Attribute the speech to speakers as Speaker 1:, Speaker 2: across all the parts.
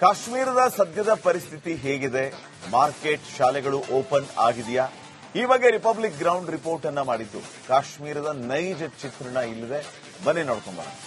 Speaker 1: ಕಾಶ್ಮೀರದ ಸದ್ಯದ ಪರಿಸ್ಥಿತಿ ಹೇಗಿದೆ? ಮಾರ್ಕೆಟ್, ಶಾಲೆಗಳು ಓಪನ್ ಆಗಿದೆಯಾ? ಈ ಬಗ್ಗೆ ರಿಪಬ್ಲಿಕ್ ಗ್ರೌಂಡ್ ರಿಪೋರ್ಟ್ ಅನ್ನ ಮಾಡಿದ್ದು. ಕಾಶ್ಮೀರದ ನೈಜ ಚಿತ್ರಣ ಇಲ್ಲಿದೆ, ಬನ್ನಿ ನೋಡ್ಕೊಂಬರೋಣ.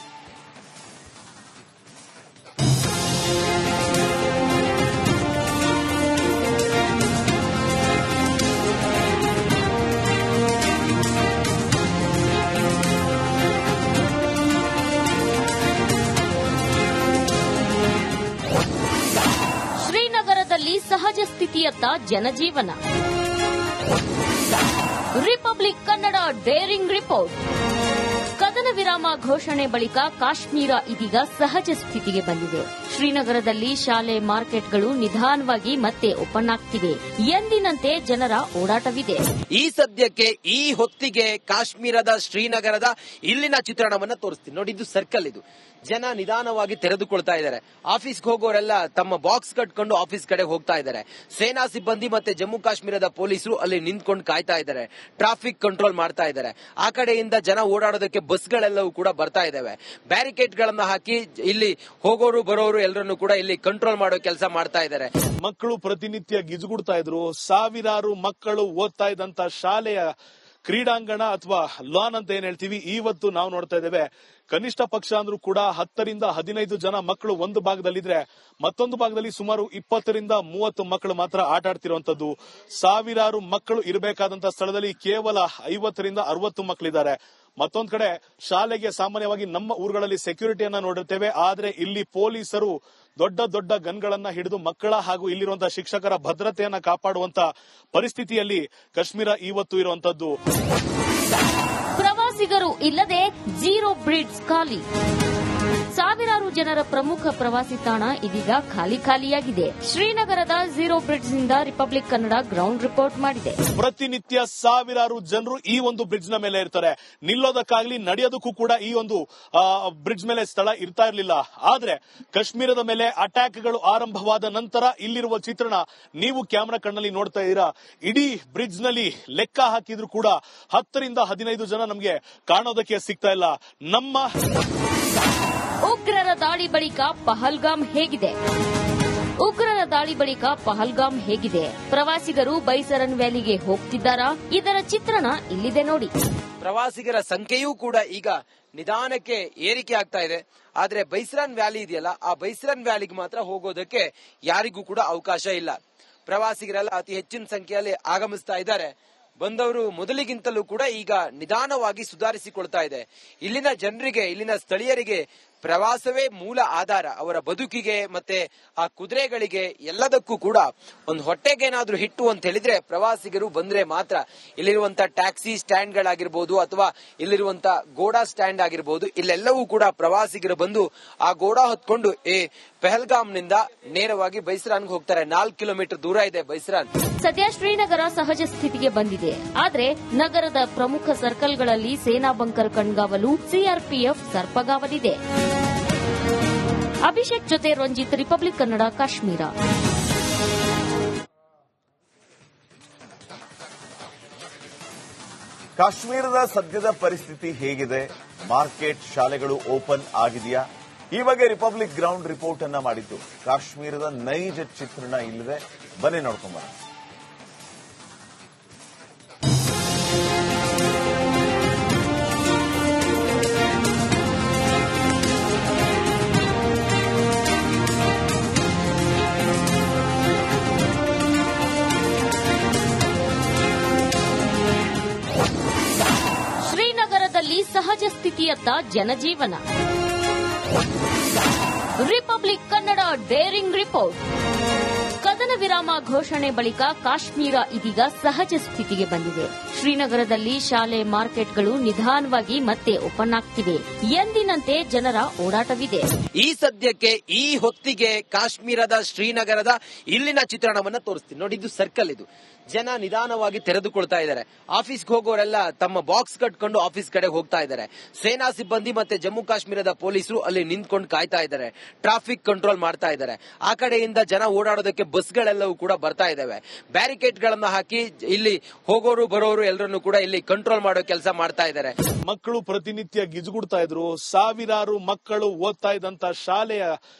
Speaker 2: ಶ್ರೀನಗರದಲ್ಲಿ ಸಹಜ ಸ್ಥಿತಿಯತ್ತ ಜನಜೀವನ. Republic Kannada daring report. ಕದನ ವಿರಾಮ ಘೋಷಣೆ ಬಳಿಕ ಕಾಶ್ಮೀರ ಇದೀಗ ಸಹಜ ಸ್ಥಿತಿಗೆ ಬಂದಿದೆ. ಶ್ರೀನಗರದಲ್ಲಿ ಶಾಲೆ, ಮಾರ್ಕೆಟ್ಗಳು ನಿಧಾನವಾಗಿ ಮತ್ತೆ ಓಪನ್ ಆಗ್ತಿವೆ. ಎಂದಿನಂತೆ ಜನರ ಓಡಾಟವಿದೆ.
Speaker 3: ಈ ಸದ್ಯಕ್ಕೆ ಈ ಹೊತ್ತಿಗೆ ಕಾಶ್ಮೀರದ ಶ್ರೀನಗರದ ಇಲ್ಲಿನ ಚಿತ್ರಣವನ್ನ ತೋರಿಸ್ತೀನಿ ನೋಡಿ. ಇದು ಸರ್ಕಲ್, ಇದು ಜನ ನಿಧಾನವಾಗಿ ತೆರೆದುಕೊಳ್ತಾ ಇದ್ದಾರೆ. ಆಫೀಸ್ಗೆ ಹೋಗೋರೆಲ್ಲ ತಮ್ಮ ಬಾಕ್ಸ್ ಕಟ್ಕೊಂಡು ಆಫೀಸ್ ಕಡೆ ಹೋಗ್ತಾ ಇದ್ದಾರೆ. ಸೇನಾ ಸಿಬ್ಬಂದಿ ಮತ್ತೆ ಜಮ್ಮು ಕಾಶ್ಮೀರದ ಪೊಲೀಸರು ಅಲ್ಲಿ ನಿಂತ್ಕೊಂಡು ಕಾಯ್ತಾ ಇದ್ದಾರೆ, ಟ್ರಾಫಿಕ್ ಕಂಟ್ರೋಲ್ ಮಾಡ್ತಾ ಇದ್ದಾರೆ. ಆ ಕಡೆಯಿಂದ ಜನ ಓಡಾಡೋದಕ್ಕೆ ಬಸ್ಗಳೆಲ್ಲವೂ ಕೂಡ ಬರ್ತಾ ಇದಾವೆ. ಬ್ಯಾರಿಕೇಡ್ ಗಳನ್ನ ಹಾಕಿ ಇಲ್ಲಿ ಹೋಗೋರು ಬರೋರು ಎಲ್ಲರನ್ನು ಕೂಡ ಇಲ್ಲಿ ಕಂಟ್ರೋಲ್ ಮಾಡೋ ಕೆಲಸ ಮಾಡ್ತಾ ಇದ್ದಾರೆ.
Speaker 4: ಮಕ್ಕಳು ಪ್ರತಿನಿತ್ಯ ಗಿಜುಗುಡ್ತಾ ಇದ್ರು. ಸಾವಿರಾರು ಮಕ್ಕಳು ಓದ್ತಾ ಇದ್ದಂತ ಶಾಲೆಯ ಕ್ರೀಡಾಂಗಣ ಅಥವಾ ಲಾನ್ ಅಂತ ಏನ್ ಹೇಳ್ತೀವಿ, ಇವತ್ತು ನಾವು ನೋಡ್ತಾ ಇದ್ದೇವೆ ಕನಿಷ್ಠ ಪಕ್ಷ ಅಂದ್ರೂ ಕೂಡ 10 ರಿಂದ 15 ಜನ ಮಕ್ಕಳು ಒಂದು ಭಾಗದಲ್ಲಿದ್ರೆ, ಮತ್ತೊಂದು ಭಾಗದಲ್ಲಿ ಸುಮಾರು 20 ರಿಂದ 30 ಮಕ್ಕಳು ಮಾತ್ರ ಆಟ ಆಡ್ತಿರುವಂತದ್ದು. ಸಾವಿರಾರು ಮಕ್ಕಳು ಇರಬೇಕಾದಂತ ಸ್ಥಳದಲ್ಲಿ ಕೇವಲ 50 ರಿಂದ 60 ಮಕ್ಕಳಿದ್ದಾರೆ. ಮತ್ತೊಂದ್ ಕಡೆ ಶಾಲೆಗೆ ಸಾಮಾನ್ಯವಾಗಿ ನಮ್ಮ ಊರುಗಳಲ್ಲಿ ಸೆಕ್ಯೂರಿಟಿಯನ್ನ ನೋಡಿರ್ತೇವೆ, ಆದ್ರೆ ಇಲ್ಲಿ ಪೊಲೀಸರು ದೊಡ್ಡ ದೊಡ್ಡ ಗನ್ಗಳನ್ನ ಹಿಡಿದು ಮಕ್ಕಳ ಹಾಗೂ ಇಲ್ಲಿರುವಂತಹ ಶಿಕ್ಷಕರ ಭದ್ರತೆಯನ್ನ ಕಾಪಾಡುವಂತ ಪರಿಸ್ಥಿತಿಯಲ್ಲಿ ಕಾಶ್ಮೀರ ಇವತ್ತು ಇರುವಂತದ್ದು.
Speaker 2: ಪ್ರವಾಸಿಗರು ಇಲ್ಲದೆ ಝೀರೋ ಬ್ರಿಡ್ಜ್ ಖಾಲಿ. ಸಾವಿರಾರು ಜನರ ಪ್ರಮುಖ ಪ್ರವಾಸಿ ತಾಣ ಇದೀಗ ಖಾಲಿಯಾಗಿದೆ. ಶ್ರೀನಗರದ ಝೀರೋ ಬ್ರಿಡ್ಜ್ ನಿಂದ ರಿಪಬ್ಲಿಕ್ ಕನ್ನಡ ಗ್ರೌಂಡ್ ರಿಪೋರ್ಟ್ ಮಾಡಿದೆ.
Speaker 4: ಪ್ರತಿನಿತ್ಯ ಸಾವಿರಾರು ಜನರು ಈ ಒಂದು ಬ್ರಿಡ್ಜ್ ನ ಮೇಲೆ ಇರ್ತಾರೆ. ನಿಲ್ಲೋದಕ್ಕಾಗ್ಲಿ ನಡೆಯೋದಕ್ಕೂ ಕೂಡ ಈ ಒಂದು ಬ್ರಿಡ್ಜ್ ಮೇಲೆ ಸ್ಥಳ ಇರ್ತಾ ಇರಲಿಲ್ಲ. ಆದ್ರೆ ಕಾಶ್ಮೀರದ ಮೇಲೆ ಅಟ್ಯಾಕ್ಗಳು ಆರಂಭವಾದ ನಂತರ ಇಲ್ಲಿರುವ ಚಿತ್ರಣ ನೀವು ಕ್ಯಾಮೆರಾ ಕಣ್ಣಲ್ಲಿ ನೋಡ್ತಾ ಇದ್ದೀರಾ. ಇಡೀ ಬ್ರಿಡ್ಜ್ ನಲ್ಲಿ ಲೆಕ್ಕ ಹಾಕಿದ್ರು ಕೂಡ 10 ರಿಂದ 15 ಜನ ನಮಗೆ ಕಾಣೋದಕ್ಕೆ ಸಿಗ್ತಾ ಇಲ್ಲ. ನಮ್ಮ
Speaker 2: ಉಗ್ರರ ದಾಳಿ ಬಳಿಕ ಪಹಲ್ಗಾಮ್ ಹೇಗಿದೆ? ಉಗ್ರರ ದಾಳಿ ಬಳಿಕ ಪಹಲ್ಗಾಮ್ ಹೇಗಿದೆ? ಪ್ರವಾಸಿಗರು ಬೈಸರನ್ ವ್ಯಾಲಿಗೆ ಹೋಗ್ತಿದ್ದಾರಾ? ಇದರ ಚಿತ್ರಣ ಇಲ್ಲಿದೆ ನೋಡಿ.
Speaker 3: ಪ್ರವಾಸಿಗರ ಸಂಖ್ಯೆಯೂ ಕೂಡ ಈಗ ನಿಧಾನಕ್ಕೆ ಏರಿಕೆ ಆಗ್ತಾ ಇದೆ. ಆದ್ರೆ ಬೈಸರನ್ ವ್ಯಾಲಿ ಇದೆಯಲ್ಲ, ಆ ಬೈಸರನ್ ವ್ಯಾಲಿಗೆ ಮಾತ್ರ ಹೋಗೋದಕ್ಕೆ ಯಾರಿಗೂ ಕೂಡ ಅವಕಾಶ ಇಲ್ಲ. ಪ್ರವಾಸಿಗರೆಲ್ಲ ಅತಿ ಹೆಚ್ಚಿನ ಸಂಖ್ಯೆಯಲ್ಲಿ ಆಗಮಿಸ್ತಾ ಇದ್ದಾರೆ. ಬಂದವರು ಮೊದಲಿಗಿಂತಲೂ ಕೂಡ ಈಗ ನಿಧಾನವಾಗಿ ಸುಧಾರಿಸಿಕೊಳ್ತಾ ಇದೆ. ಇಲ್ಲಿನ ಜನರಿಗೆ, ಇಲ್ಲಿನ ಸ್ಥಳೀಯರಿಗೆ ಪ್ರವಾಸವೇ ಮೂಲ ಆಧಾರ. ಅವರ ಬದುಕಿಗೆ ಮತ್ತೆ ಆ ಕುದುರೆಗಳಿಗೆ ಎಲ್ಲದಕ್ಕೂ ಕೂಡ ಒಂದು ಹೊಟ್ಟೆಗೇನಾದ್ರೂ ಹಿಟ್ಟು ಅಂತ ಹೇಳಿದ್ರೆ ಪ್ರವಾಸಿಗರು ಬಂದ್ರೆ ಮಾತ್ರ. ಇಲ್ಲಿರುವಂತ ಟ್ಯಾಕ್ಸಿ ಸ್ಟ್ಯಾಂಡ್ ಗಳಾಗಿರ್ಬೋದು ಅಥವಾ ಇಲ್ಲಿರುವಂತ ಗೋಡಾ ಸ್ಟ್ಯಾಂಡ್ ಆಗಿರ್ಬೋದು, ಇಲ್ಲೆಲ್ಲವೂ ಕೂಡ ಪ್ರವಾಸಿಗರು ಬಂದು ಆ ಗೋಡಾ ಹೊತ್ಕೊಂಡು ಪಹಲ್ಗಾಮ್ ನಿಂದ ನೇರವಾಗಿ ಬೈಸರಾನ್ಗೆ ಹೋಗ್ತಾರೆ. 4 ಕಿಲೋಮೀಟರ್ ದೂರ ಇದೆ ಬೈಸರಾನ್.
Speaker 2: ಸದ್ಯ ಶ್ರೀನಗರ ಸಹಜ ಸ್ಥಿತಿಗೆ ಬಂದಿದೆ. ಆದ್ರೆ ನಗರದ ಪ್ರಮುಖ ಸರ್ಕಲ್ಗಳಲ್ಲಿ ಸೇನಾ ಬಂಕರ್ ಕಣ್ಗಾವಲು, ಸಿಆರ್ಪಿಎಫ್ ಸರ್ಪಗಾವಲಿದೆ. ಅಭಿಷೇಕ್ ಜೊತೆ ರಂಜಿತ್, ರಿಪಬ್ಲಿಕ್ ಕನ್ನಡ, ಕಾಶ್ಮೀರ.
Speaker 1: ಕಾಶ್ಮೀರದ ಸದ್ಯದ ಪರಿಸ್ಥಿತಿ ಹೇಗಿದೆ? ಮಾರ್ಕೆಟ್, ಶಾಲೆಗಳು ಓಪನ್ ಆಗಿದೆಯಾ? ಈ ಬಗ್ಗೆ ರಿಪಬ್ಲಿಕ್ ಗ್ರೌಂಡ್ ರಿಪೋರ್ಟ್ ಅನ್ನ ಮಾಡಿದ್ದು. ಕಾಶ್ಮೀರದ ನೈಜ ಚಿತ್ರಣ ಇಲ್ಲಿದೆ, ಬನ್ನಿ ನೋಡ್ಕೊಂಬರೋಣ.
Speaker 2: ಶ್ರೀನಗರದಲ್ಲಿ ಸಹಜ ಸ್ಥಿತಿಯತ್ತ ಜನಜೀವನ. Republic Kannada daring report. ಕದನ ವಿರಾಮ ಘೋಷಣೆ ಬಳಿಕ ಕಾಶ್ಮೀರ ಇದೀಗ ಸಹಜ ಸ್ಥಿತಿಗೆ ಬಂದಿದೆ. ಶ್ರೀನಗರದಲ್ಲಿ ಶಾಲೆ, ಮಾರ್ಕೆಟ್ಗಳು ನಿಧಾನವಾಗಿ ಮತ್ತೆ ಓಪನ್ ಆಗ್ತಿವೆ. ಎಂದಿನಂತೆ ಜನರ ಓಡಾಟವಿದೆ.
Speaker 3: ಈ ಸದ್ಯಕ್ಕೆ ಈ ಹೊತ್ತಿಗೆ ಕಾಶ್ಮೀರದ ಶ್ರೀನಗರದ ಇಲ್ಲಿನ ಚಿತ್ರಣವನ್ನ ತೋರಿಸ್ತೀನಿ ನೋಡಿ. ಇದು ಸರ್ಕಲ್, ಇದು ಜನ ನಿಧಾನವಾಗಿ ತೆರೆದುಕೊಳ್ತಾ ಇದ್ದಾರೆ. ಆಫೀಸ್ಗೆ ಹೋಗೋರೆಲ್ಲ ತಮ್ಮ ಬಾಕ್ಸ್ ಕಟ್ಕೊಂಡು ಆಫೀಸ್ ಕಡೆ ಹೋಗ್ತಾ ಇದ್ದಾರೆ. ಸೇನಾ ಸಿಬ್ಬಂದಿ ಮತ್ತೆ ಜಮ್ಮು ಕಾಶ್ಮೀರದ ಪೊಲೀಸರು ಅಲ್ಲಿ ನಿಂತ್ಕೊಂಡು ಕಾಯ್ತಾ ಇದ್ದಾರೆ, ಟ್ರಾಫಿಕ್ ಕಂಟ್ರೋಲ್ ಮಾಡ್ತಾ ಇದ್ದಾರೆ. ಆ ಕಡೆಯಿಂದ ಜನ ಓಡಾಡೋದಕ್ಕೆ ಬಸ್ಗಳೆಲ್ಲವೂ ಕೂಡ ಬರ್ತಾ ಇದಾವೆ. ಬ್ಯಾರಿಕೇಡ್ ಗಳನ್ನ ಹಾಕಿ ಇಲ್ಲಿ ಹೋಗೋರು ಬರೋರು ಎಲ್ಲರನ್ನು ಕೂಡ ಇಲ್ಲಿ ಕಂಟ್ರೋಲ್ ಮಾಡೋ ಕೆಲಸ ಮಾಡ್ತಾ ಇದ್ದಾರೆ.
Speaker 4: ಮಕ್ಕಳು ಪ್ರತಿನಿತ್ಯ ಗಿಜುಗುಡ್ತಾ ಇದ್ರು. ಸಾವಿರಾರು ಮಕ್ಕಳು ಓದ್ತಾ ಇದ್ದಂತ ಶಾಲೆಯ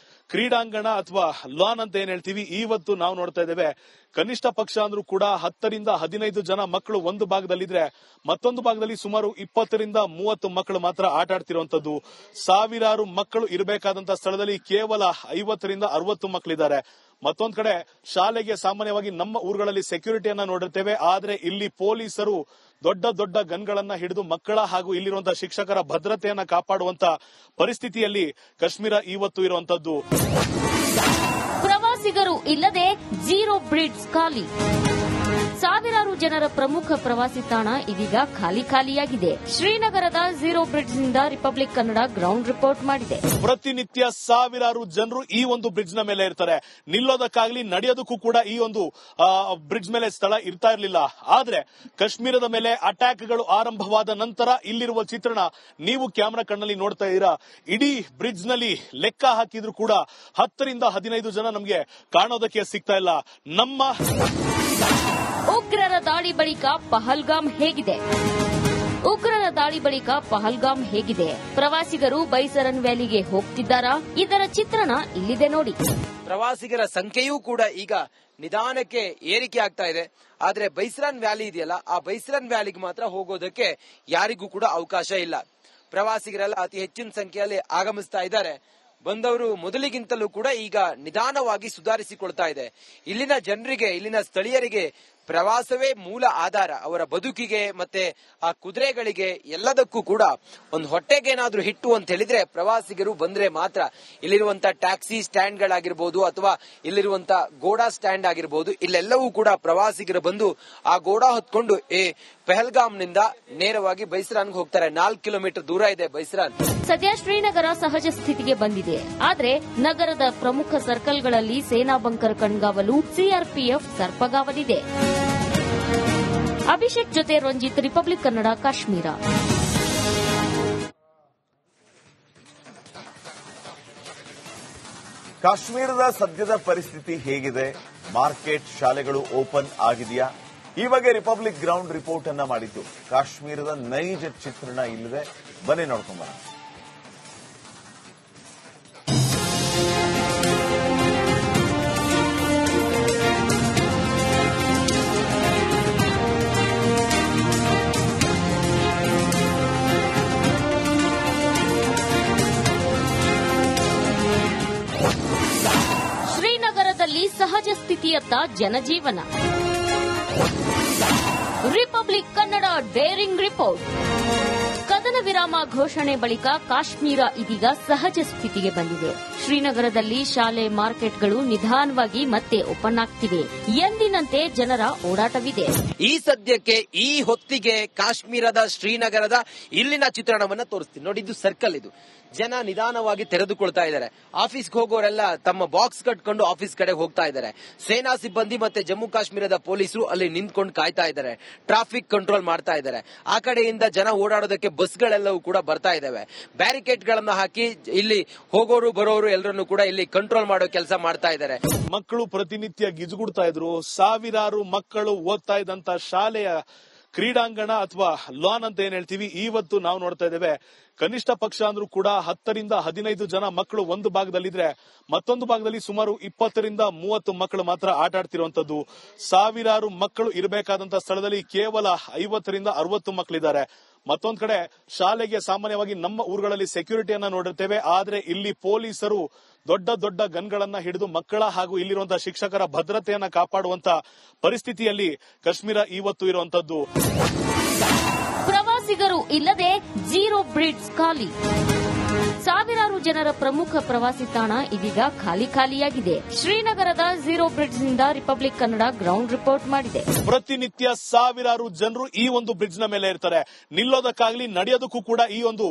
Speaker 4: ಕ್ರೀಡಾಂಗಣ ಅಥವಾ ಲಾನ್ ಅಂತ ಏನ್ ಹೇಳ್ತೀವಿ ಇವತ್ತು ನಾವು ನೋಡ್ತಾ ಇದ್ದೇವೆ. ಕನಿಷ್ಠ ಪಕ್ಷ ಅಂದ್ರೂ ಕೂಡ 10 ರಿಂದ 15 ಜನ ಮಕ್ಕಳು ಒಂದು ಭಾಗದಲ್ಲಿದ್ರೆ ಮತ್ತೊಂದು ಭಾಗದಲ್ಲಿ ಸುಮಾರು 20 ರಿಂದ 30 ಮಕ್ಕಳು ಮಾತ್ರ ಆಟ ಆಡ್ತಿರುವಂತದ್ದು. ಸಾವಿರಾರು ಮಕ್ಕಳು ಇರಬೇಕಾದಂತ ಸ್ಥಳದಲ್ಲಿ ಕೇವಲ 50 ರಿಂದ 60 ಮಕ್ಕಳಿದ್ದಾರೆ. ಮತ್ತೊಂದ್ ಕಡೆ ಶಾಲೆಗೆ ಸಾಮಾನ್ಯವಾಗಿ ನಮ್ಮ ಊರುಗಳಲ್ಲಿ ಸೆಕ್ಯೂರಿಟಿಯನ್ನ ನೋಡಿರ್ತೇವೆ, ಆದ್ರೆ ಇಲ್ಲಿ ಪೊಲೀಸರು ದೊಡ್ಡ ದೊಡ್ಡ ಗನ್ಗಳನ್ನ ಹಿಡಿದು ಮಕ್ಕಳ ಹಾಗೂ ಇಲ್ಲಿರುವಂತಹ ಶಿಕ್ಷಕರ ಭದ್ರತೆಯನ್ನ ಕಾಪಾಡುವಂತ ಪರಿಸ್ಥಿತಿಯಲ್ಲಿ ಕಾಶ್ಮೀರ ಇವತ್ತು ಇರುವಂತದ್ದು.
Speaker 2: ಪ್ರವಾಸಿಗರು ಇಲ್ಲದೆ ಝೀರೋ ಬ್ರಿಡ್ಜ್ ಖಾಲಿ. ಸಾವಿರಾರು ಜನರ ಪ್ರಮುಖ ಪ್ರವಾಸಿ ತಾಣ ಇದೀಗ ಖಾಲಿಯಾಗಿದೆ. ಶ್ರೀನಗರದ ಝೀರೋ ಬ್ರಿಡ್ಜ್ ನಿಂದ ರಿಪಬ್ಲಿಕ್ ಕನ್ನಡ ಗ್ರೌಂಡ್ ರಿಪೋರ್ಟ್ ಮಾಡಿದೆ.
Speaker 4: ಪ್ರತಿನಿತ್ಯ ಸಾವಿರಾರು ಜನರು ಈ ಒಂದು ಬ್ರಿಡ್ಜ್ ನ ಮೇಲೆ ಇರ್ತಾರೆ. ನಿಲ್ಲೋದಕ್ಕಾಗ್ಲಿ ನಡೆಯೋದಕ್ಕೂ ಕೂಡ ಈ ಒಂದು ಬ್ರಿಡ್ಜ್ ಮೇಲೆ ಸ್ಥಳ ಇರ್ತಾ ಇರಲಿಲ್ಲ. ಆದ್ರೆ ಕಾಶ್ಮೀರದ ಮೇಲೆ ಅಟ್ಯಾಕ್ಗಳು ಆರಂಭವಾದ ನಂತರ ಇಲ್ಲಿರುವ ಚಿತ್ರಣ ನೀವು ಕ್ಯಾಮೆರಾ ಕಣ್ಣಲ್ಲಿ ನೋಡ್ತಾ ಇದ್ದೀರಾ. ಇಡೀ ಬ್ರಿಡ್ಜ್ ನಲ್ಲಿ ಲೆಕ್ಕ ಹಾಕಿದ್ರು ಕೂಡ 10 ರಿಂದ 15 ಜನ ನಮಗೆ ಕಾಣೋದಕ್ಕೆ ಸಿಗ್ತಾ ಇಲ್ಲ. ನಮ್ಮ
Speaker 2: ಉಗ್ರರ ದಾಳಿ ಬಳಿಕ ಪಹಲ್ಗಾಮ್ ಹೇಗಿದೆ? ಉಗ್ರರ ದಾಳಿ ಬಳಿಕ ಪಹಲ್ಗಾಮ್ ಹೇಗಿದೆ? ಪ್ರವಾಸಿಗರು ಬೈಸರನ್ ವ್ಯಾಲಿಗೆ ಹೋಗ್ತಿದ್ದಾರಾ? ಇದರ ಚಿತ್ರಣ ಇಲ್ಲಿದೆ ನೋಡಿ.
Speaker 3: ಪ್ರವಾಸಿಗರ ಸಂಖ್ಯೆಯೂ ಕೂಡ ಈಗ ನಿಧಾನಕ್ಕೆ ಏರಿಕೆ ಆಗ್ತಾ ಇದೆ. ಆದ್ರೆ ಬೈಸರನ್ ವ್ಯಾಲಿ ಇದೆಯಲ್ಲ, ಆ ಬೈಸರನ್ ವ್ಯಾಲಿಗೆ ಮಾತ್ರ ಹೋಗೋದಕ್ಕೆ ಯಾರಿಗೂ ಕೂಡ ಅವಕಾಶ ಇಲ್ಲ. ಪ್ರವಾಸಿಗರೆಲ್ಲ ಅತಿ ಹೆಚ್ಚಿನ ಸಂಖ್ಯೆಯಲ್ಲಿ ಆಗಮಿಸ್ತಾ ಇದ್ದಾರೆ. ಬಂದವರು ಮೊದಲಿಗಿಂತಲೂ ಕೂಡ ಈಗ ನಿಧಾನವಾಗಿ ಸುಧಾರಿಸಿಕೊಳ್ತಾ ಇದೆ. ಇಲ್ಲಿನ ಜನರಿಗೆ, ಇಲ್ಲಿನ ಸ್ಥಳೀಯರಿಗೆ ಪ್ರವಾಸವೇ ಮೂಲ ಆಧಾರ. ಅವರ ಬದುಕಿಗೆ ಮತ್ತೆ ಆ ಕುದುರೆಗಳಿಗೆ ಎಲ್ಲದಕ್ಕೂ ಕೂಡ ಒಂದು ಹೊಟ್ಟೆಗೇನಾದ್ರೂ ಹಿಟ್ಟು ಅಂತ ಹೇಳಿದ್ರೆ ಪ್ರವಾಸಿಗರು ಬಂದ್ರೆ ಮಾತ್ರ. ಇಲ್ಲಿರುವಂತ ಟ್ಯಾಕ್ಸಿ ಸ್ಟ್ಯಾಂಡ್ ಗಳಾಗಿರ್ಬೋದು ಅಥವಾ ಇಲ್ಲಿರುವಂತ ಗೋಡಾ ಸ್ಟ್ಯಾಂಡ್ ಆಗಿರ್ಬೋದು, ಇಲ್ಲೆಲ್ಲವೂ ಕೂಡ ಪ್ರವಾಸಿಗರು ಬಂದು ಆ ಗೋಡಾ ಹೊತ್ಕೊಂಡು ಪಹಲ್ಗಾಮ್ ನಿಂದ ನೇರವಾಗಿ ಬೈಸರಾನ್ಗೆ ಹೋಗ್ತಾರೆ. 4 ಕಿಲೋಮೀಟರ್ ದೂರ ಇದೆ ಬೈಸರಾನ್.
Speaker 2: ಸದ್ಯ ಶ್ರೀನಗರ ಸಹಜ ಸ್ಥಿತಿಗೆ ಬಂದಿದೆ. ಆದ್ರೆ ನಗರದ ಪ್ರಮುಖ ಸರ್ಕಲ್ಗಳಲ್ಲಿ ಸೇನಾ ಬಂಕರ್ ಕಣ್ಗಾವಲು, ಸಿಆರ್ಪಿಎಫ್ ಸರ್ಪಗಾವಲಿದೆ. ಅಭಿಷೇಕ್ ಜೊತೆ ರಂಜಿತ್, ರಿಪಬ್ಲಿಕ್ ಕನ್ನಡ, ಕಾಶ್ಮೀರ.
Speaker 1: ಕಾಶ್ಮೀರದ ಸದ್ಯದ ಪರಿಸ್ಥಿತಿ ಹೇಗಿದೆ? ಮಾರ್ಕೆಟ್, ಶಾಲೆಗಳು ಓಪನ್ ಆಗಿದೆಯಾ? ಈ ಬಗ್ಗೆ ರಿಪಬ್ಲಿಕ್ ಗ್ರೌಂಡ್ ರಿಪೋರ್ಟ್ ಅನ್ನ ಮಾಡಿದ್ದು. ಕಾಶ್ಮೀರದ ನೈಜ ಚಿತ್ರಣ ಇಲ್ಲಿದೆ, ಬನ್ನಿ ನೋಡ್ಕೊಂಬರೋಣ.
Speaker 2: ಶ್ರೀನಗರದಲ್ಲಿ ಸಹಜ ಸ್ಥಿತಿಯತ್ತ ಜನಜೀವನ. Republic Kannada daring report. ಕದನ ವಿರಾಮ ಘೋಷಣೆ ಬಳಿಕ ಕಾಶ್ಮೀರ ಇದೀಗ ಸಹಜ ಸ್ಥಿತಿಗೆ ಬಂದಿದೆ. ಶ್ರೀನಗರದಲ್ಲಿ ಶಾಲೆ, ಮಾರ್ಕೆಟ್ಗಳು ನಿಧಾನವಾಗಿ ಮತ್ತೆ ಓಪನ್ ಆಗ್ತಿವೆ. ಎಂದಿನಂತೆ ಜನರ ಓಡಾಟವಿದೆ.
Speaker 3: ಈ ಸದ್ಯಕ್ಕೆ ಈ ಹೊತ್ತಿಗೆ ಕಾಶ್ಮೀರದ ಶ್ರೀನಗರದ ಇಲ್ಲಿನ ಚಿತ್ರಣವನ್ನ ತೋರಿಸ್ತೀನಿ ನೋಡಿ. ಇದು ಸರ್ಕಲ್, ಇದು ಜನ ನಿಧಾನವಾಗಿ ತೆರೆದುಕೊಳ್ತಾ ಇದ್ದಾರೆ. ಆಫೀಸ್ಗೆ ಹೋಗೋರೆಲ್ಲ ತಮ್ಮ ಬಾಕ್ಸ್ ಕಟ್ಕೊಂಡು ಆಫೀಸ್ ಕಡೆ ಹೋಗ್ತಾ ಇದ್ದಾರೆ. ಸೇನಾ ಸಿಬ್ಬಂದಿ ಮತ್ತೆ ಜಮ್ಮು ಕಾಶ್ಮೀರದ ಪೊಲೀಸರು ಅಲ್ಲಿ ನಿಂತ್ಕೊಂಡು ಕಾಯ್ತಾ ಇದ್ದಾರೆ, ಟ್ರಾಫಿಕ್ ಕಂಟ್ರೋಲ್ ಮಾಡ್ತಾ ಇದ್ದಾರೆ. ಆ ಕಡೆಯಿಂದ ಜನ ಓಡಾಡೋದಕ್ಕೆ ಬಸ್ಗಳೆಲ್ಲವೂ ಕೂಡ ಬರ್ತಾ ಇದಾವೆ. ಬ್ಯಾರಿಕೇಡ್ ಗಳನ್ನ ಹಾಕಿ ಇಲ್ಲಿ ಹೋಗೋರು ಬರೋರು ಎಲ್ಲರನ್ನು ಕೂಡ ಇಲ್ಲಿ ಕಂಟ್ರೋಲ್ ಮಾಡೋ ಕೆಲಸ ಮಾಡ್ತಾ ಇದ್ದಾರೆ.
Speaker 4: ಮಕ್ಕಳು ಪ್ರತಿನಿತ್ಯ ಗಿಜುಗುಡ್ತಾ ಇದ್ರು. ಸಾವಿರಾರು ಮಕ್ಕಳು ಓದ್ತಾ ಇದ್ದಂತ ಶಾಲೆಯ ಕ್ರೀಡಾಂಗಣ ಅಥವಾ ಲಾನ್ ಅಂತ ಏನ್ ಹೇಳ್ತೀವಿ ಇವತ್ತು ನಾವು ನೋಡ್ತಾ ಇದ್ದೇವೆ. ಕನಿಷ್ಠ ಪಕ್ಷ ಅಂದ್ರೂ ಕೂಡ 10 ರಿಂದ 15 ಜನ ಮಕ್ಕಳು ಒಂದು ಭಾಗದಲ್ಲಿದ್ರೆ ಮತ್ತೊಂದು ಭಾಗದಲ್ಲಿ ಸುಮಾರು 20 ರಿಂದ 30 ಮಕ್ಕಳು ಮಾತ್ರ ಆಟ ಆಡ್ತಿರುವಂತದ್ದು. ಸಾವಿರಾರು ಮಕ್ಕಳು ಇರಬೇಕಾದಂತ ಸ್ಥಳದಲ್ಲಿ ಕೇವಲ 50 ರಿಂದ 60 ಮಕ್ಕಳಿದ್ದಾರೆ. ಮತ್ತೊಂದ್ ಕಡೆ ಶಾಲೆಗೆ ಸಾಮಾನ್ಯವಾಗಿ ನಮ್ಮ ಊರುಗಳಲ್ಲಿ ಸೆಕ್ಯೂರಿಟಿಯನ್ನ ನೋಡಿರ್ತೇವೆ, ಆದ್ರೆ ಇಲ್ಲಿ ಪೊಲೀಸರು ದೊಡ್ಡ ದೊಡ್ಡ ಗನ್ಗಳನ್ನ ಹಿಡಿದು ಮಕ್ಕಳ ಹಾಗೂ ಇಲ್ಲಿರುವಂತಹ ಶಿಕ್ಷಕರ ಭದ್ರತೆಯನ್ನ ಕಾಪಾಡುವಂತ ಪರಿಸ್ಥಿತಿಯಲ್ಲಿ ಕಾಶ್ಮೀರ ಇವತ್ತು ಇರುವಂತದ್ದು.
Speaker 2: ಪ್ರವಾಸಿಗರು ಇಲ್ಲದೆ ಝೀರೋ ಬ್ರಿಡ್ಜ್ ಖಾಲಿ. ಸಾವಿರಾರು ಜನರ ಪ್ರಮುಖ ಪ್ರವಾಸಿ ತಾಣ ಇದೀಗ ಖಾಲಿಯಾಗಿದೆ. ಶ್ರೀನಗರದ ಝೀರೋ ಬ್ರಿಡ್ಜ್ ನಿಂದ ರಿಪಬ್ಲಿಕ್ ಕನ್ನಡ ಗ್ರೌಂಡ್ ರಿಪೋರ್ಟ್ ಮಾಡಿದೆ.
Speaker 4: ಪ್ರತಿನಿತ್ಯ ಸಾವಿರಾರು ಜನರು ಈ ಒಂದು ಬ್ರಿಡ್ಜ್ ನ ಮೇಲೆ ಇರ್ತಾರೆ. ನಿಲ್ಲೋದಕ್ಕಾಗ್ಲಿ ನಡೆಯೋದಕ್ಕೂ ಕೂಡ ಈ ಒಂದು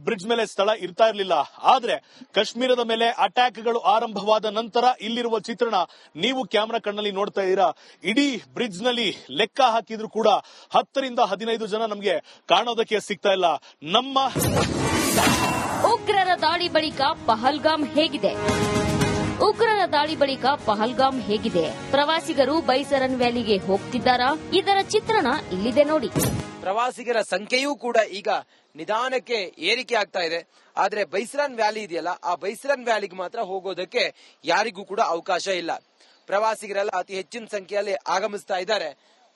Speaker 4: ಬ್ರಿಡ್ಜ್ ಮೇಲೆ ಸ್ಥಳ ಇರ್ತಾ ಇರಲಿಲ್ಲ. ಆದ್ರೆ ಕಾಶ್ಮೀರದ ಮೇಲೆ ಅಟ್ಯಾಕ್ಗಳು ಆರಂಭವಾದ ನಂತರ ಇಲ್ಲಿರುವ ಚಿತ್ರಣ ನೀವು ಕ್ಯಾಮೆರಾ ಕಣ್ಣಲ್ಲಿ ನೋಡ್ತಾ ಇದ್ದೀರಾ. ಇಡೀ ಬ್ರಿಡ್ಜ್ ನಲ್ಲಿ ಲೆಕ್ಕ ಹಾಕಿದ್ರು ಕೂಡ 10 ರಿಂದ 15 ಜನ ನಮಗೆ ಕಾಣೋದಕ್ಕೆ ಸಿಗ್ತಾ ಇಲ್ಲ. ಉಗ್ರರ
Speaker 2: ದಾಳಿ ಬಳಿಕ ಪಹಲ್ಗಾಮ್ ಹೇಗಿದೆ? ಉಗ್ರರ ದಾಳಿ ಬಳಿಕ ಪಹಲ್ಗಾಮ್ ಹೇಗಿದೆ? ಪ್ರವಾಸಿಗರು ಬೈಸರನ್ ವ್ಯಾಲಿಗೆ ಹೋಗ್ತಿದ್ದಾರಾ? ಇದರ ಚಿತ್ರಣ ಇಲ್ಲಿದೆ ನೋಡಿ.
Speaker 3: ಪ್ರವಾಸಿಗರ ಸಂಖ್ಯೆಯೂ ಕೂಡ ಈಗ ನಿಧಾನಕ್ಕೆ ಏರಿಕೆ ಆಗ್ತಾ ಇದೆ. ಆದ್ರೆ ಬೈಸರನ್ ವ್ಯಾಲಿ ಇದೆಯಲ್ಲ, ಆ ಬೈಸರನ್ ವ್ಯಾಲಿಗೆ ಮಾತ್ರ ಹೋಗೋದಕ್ಕೆ ಯಾರಿಗೂ ಕೂಡ ಅವಕಾಶ ಇಲ್ಲ. ಪ್ರವಾಸಿಗರೆಲ್ಲ ಅತಿ ಹೆಚ್ಚಿನ ಸಂಖ್ಯೆಯಲ್ಲಿ ಆಗಮಿಸ್ತಾ ಇದ್ದಾರೆ.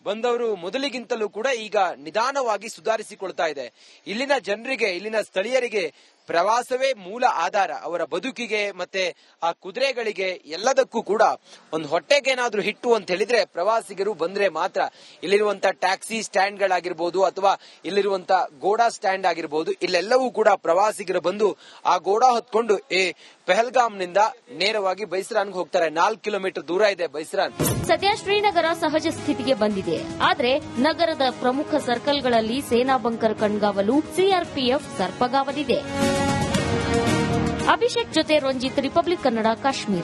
Speaker 3: ಬಂದವರು ಮೊದಲಿಗಿಂತಲೂ ಕೂಡ ಈಗ ನಿಧಾನವಾಗಿ ಸುಧಾರಿಸಿಕೊಳ್ತಾ ಇದೆ. ಇಲ್ಲಿನ ಜನರಿಗೆ, ಇಲ್ಲಿನ ಸ್ಥಳೀಯರಿಗೆ ಪ್ರವಾಸವೇ ಮೂಲ ಆಧಾರ. ಅವರ ಬದುಕಿಗೆ ಮತ್ತೆ ಆ ಕುದುರೆಗಳಿಗೆ ಎಲ್ಲದಕ್ಕೂ ಕೂಡ ಒಂದು ಹೊಟ್ಟೆಗೇನಾದ್ರೂ ಹಿಟ್ಟು ಅಂತ ಹೇಳಿದ್ರೆ ಪ್ರವಾಸಿಗರು ಬಂದ್ರೆ ಮಾತ್ರ. ಇಲ್ಲಿರುವಂತ ಟ್ಯಾಕ್ಸಿ ಸ್ಟ್ಯಾಂಡ್ ಗಳಾಗಿರ್ಬೋದು ಅಥವಾ ಇಲ್ಲಿರುವಂತ ಗೋಡಾ ಸ್ಟ್ಯಾಂಡ್ ಆಗಿರ್ಬೋದು, ಇಲ್ಲೆಲ್ಲವೂ ಕೂಡ ಪ್ರವಾಸಿಗರು ಬಂದು ಆ ಗೋಡಾ ಹೊತ್ಕೊಂಡು ಪಹಲ್ಗಾಮ್ ನಿಂದ ನೇರವಾಗಿ ಬೈಸರಾನ್ಗೆ ಹೋಗ್ತಾರೆ. 4 ಕಿಲೋಮೀಟರ್ ದೂರ ಇದೆ ಬೈಸರಾನ್.
Speaker 2: ಸದ್ಯ ಶ್ರೀನಗರ ಸಹಜ ಸ್ಥಿತಿಗೆ ಬಂದಿದೆ. ಆದ್ರೆ ನಗರದ ಪ್ರಮುಖ ಸರ್ಕಲ್ಗಳಲ್ಲಿ ಸೇನಾ ಬಂಕರ್ ಕಣ್ಗಾವಲು, ಸಿಆರ್ಪಿಎಫ್ ಸರ್ಪಗಾವಲಿದೆ. ಅಭಿಷೇಕ್ ಜೊತೆ ರಂಜಿತ್, ರಿಪಬ್ಲಿಕ್ ಕನ್ನಡ, ಕಾಶ್ಮೀರ.